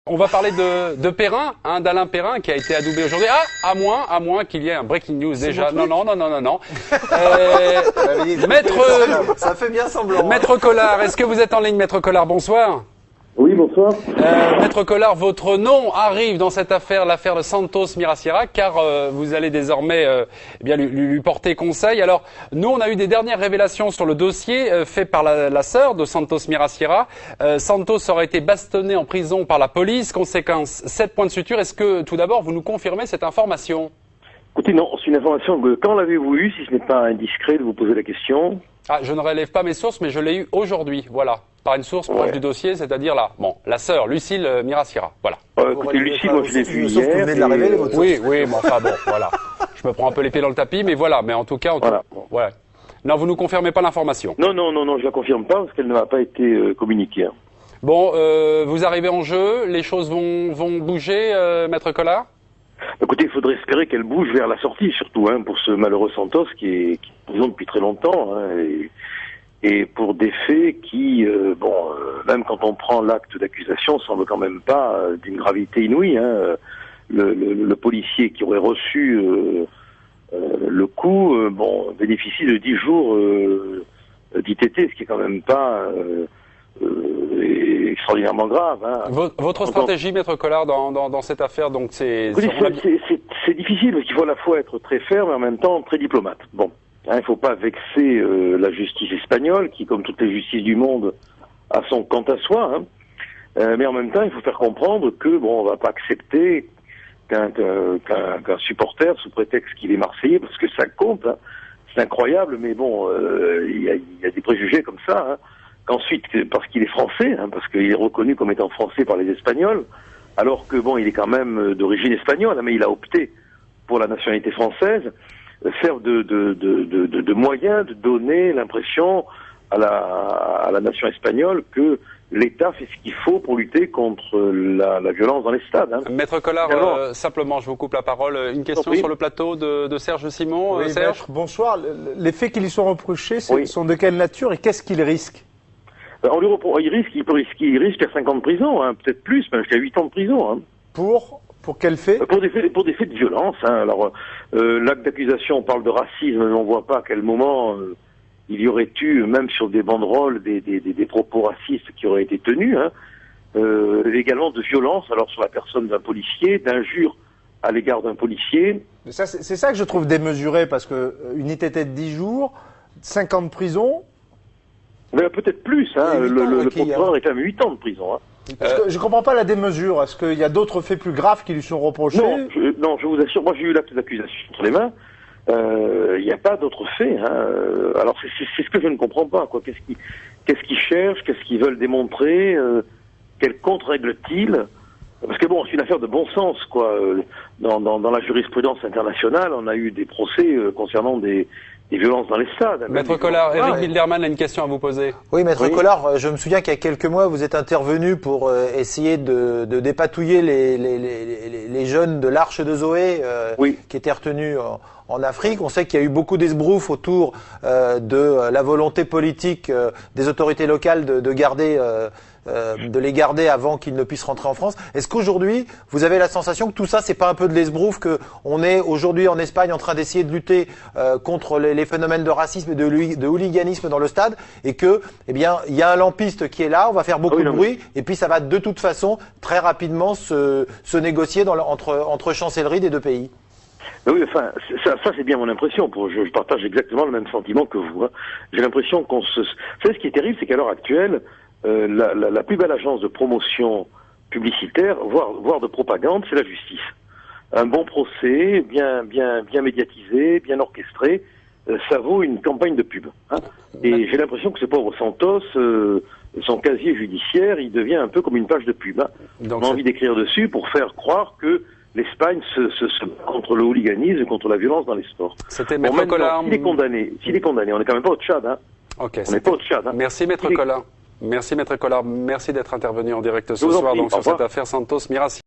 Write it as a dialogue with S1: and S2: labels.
S1: On va parler de Perrin, d'Alain Perrin qui a été adoubé aujourd'hui. Ah, à moins qu'il y ait un breaking news déjà. Non.
S2: Ça fait bien semblant.
S1: Maître Collard, est-ce que vous êtes en ligne, Maître Collard? Bonsoir.
S3: Oui, bonsoir.
S1: Maître Collard, votre nom arrive dans cette affaire, l'affaire de Santos Miraciera, car vous allez désormais lui porter conseil. Alors, nous, on a eu des dernières révélations sur le dossier fait par la sœur de Santos Miraciera. Santos aurait été bastonné en prison par la police. Conséquence, 7 points de suture. Est-ce que, tout d'abord, vous nous confirmez cette information?
S3: Écoutez, non, c'est une information que, quand l'avez-vous eue, si ce n'est pas indiscret de vous poser la question?
S1: Ah, je ne relève pas mes sources, mais je l'ai eu aujourd'hui, voilà. Par une source proche du dossier, c'est-à-dire la sœur, Lucille Miraciera, voilà.
S3: Écoutez, Lucille, moi je l'ai vue hier.
S2: Vous venez de la révéler, votre
S1: Oui, mais enfin bon, voilà. Je me prends un peu les pieds dans le tapis, mais voilà. Mais en tout cas, voilà. Non, vous nous confirmez pas l'information.
S3: Non, je la confirme pas parce qu'elle ne m'a pas été communiquée. Hein.
S1: Bon, vous arrivez en jeu, les choses vont bouger, Maître Collard?
S3: Écoutez, il faudrait espérer qu'elle bouge vers la sortie, surtout, hein, pour ce malheureux Santos qui est en prison depuis très longtemps, hein, et pour des faits qui, même quand on prend l'acte d'accusation, semble quand même pas d'une gravité inouïe. Hein. Le policier qui aurait reçu le coup, bénéficie de 10 jours d'ITT, ce qui est quand même pas extraordinairement grave. Hein.
S1: Votre stratégie, Maître Collard, dans cette affaire, donc c'est
S3: difficile parce qu'il faut à la fois être très ferme et en même temps très diplomate. Bon. Il ne faut pas vexer la justice espagnole, qui, comme toutes les justices du monde, a son quant à soi. Hein. Mais en même temps, il faut faire comprendre que on va pas accepter qu'un supporter, sous prétexte qu'il est marseillais, parce que ça compte. Hein. C'est incroyable, mais il y a des préjugés comme ça. Hein. Qu'ensuite, parce qu'il est français, hein, parce qu'il est reconnu comme étant français par les Espagnols, alors que il est quand même d'origine espagnole, hein, mais il a opté pour la nationalité française. Servent de moyen de donner l'impression à la nation espagnole que l'État fait ce qu'il faut pour lutter contre la violence dans les stades. Hein.
S1: Maître Collard, simplement, je vous coupe la parole. Une question sur le plateau de Serge Simon.
S2: Oui,
S1: Serge,
S2: bonsoir. Les faits qui lui sont reprochés sont de quelle nature et qu'est-ce qu'il risque?
S3: On lui reproche, il risque à 5 ans de prison, hein, peut-être plus, même jusqu'à 8 ans de prison. Hein.
S2: Pour quel fait?
S3: Pour des faits de violence. Hein. Alors, l'acte d'accusation parle de racisme, mais on ne voit pas à quel moment il y aurait eu, même sur des banderoles, des propos racistes qui auraient été tenus. Hein. Également de violence, alors sur la personne d'un policier, d'injures à l'égard d'un policier.
S2: C'est ça que je trouve démesuré, parce que une ITT de 10 jours, 5 ans de prison.
S3: Mais peut-être plus. Hein. Le procureur est quand même 8 ans de prison. Hein.
S2: Je ne comprends pas la démesure. Est-ce qu'il y a d'autres faits plus graves qui lui sont reprochés?
S3: Non, je vous assure, moi j'ai eu l'acte d'accusation entre les mains. Il n'y a pas d'autres faits. Hein. Alors c'est ce que je ne comprends pas. Qu'est-ce qu'ils cherchent? Qu'est-ce qu'ils veulent démontrer? Quelle contre-règle-t-il? Parce que c'est une affaire de bon sens, quoi. Dans la jurisprudence internationale, on a eu des procès concernant des violences dans les stades.
S1: Maître Collard, Eric Wilderman a une question à vous poser.
S4: Oui, Maître Collard, je me souvien qu'il y a quelques mois, vous êtes intervenu pour essayer de dépatouiller les jeunes de l'Arche de Zoé qui étaient retenus en Afrique. On sait qu'il y a eu beaucoup d'esbroufs autour de la volonté politique des autorités locales de les garder avant qu'ils ne puissent rentrer en France. Est-ce qu'aujourd'hui, vous avez la sensation que tout ça, c'est pas un peu de l'esbrouf, que on est aujourd'hui en Espagne en train d'essayer de lutter contre les phénomènes de racisme et de hooliganisme dans le stade, et que, il y a un lampiste qui est là, on va faire beaucoup de bruit, et puis ça va de toute façon très rapidement se négocier entre chancelleries des deux pays?
S3: Oui, enfin, ça c'est bien mon impression. Je partage exactement le même sentiment que vous. Hein. J'ai l'impression vous savez, ce qui est terrible, c'est qu'à l'heure actuelle, la plus belle agence de promotion publicitaire, voire de propagande, c'est la justice. Un bon procès, bien médiatisé, bien orchestré, ça vaut une campagne de pub. Hein. Et j'ai l'impression que ce pauvre Santos, son casier judiciaire, il devient un peu comme une page de pub. Hein. On a envie d'écrire dessus pour faire croire que l'Espagne se bat contre le hooliganisme, contre la violence dans les sports.
S1: C'était Maître Collard.
S3: S'il est condamné, on n'est quand même pas au Tchad. Hein.
S1: Okay,
S3: on n'est pas au Tchad. Hein.
S1: Merci Maître Collard. Merci Maître Collard. Merci d'être intervenu en direct ce soir sur cette affaire Santos Miraciera.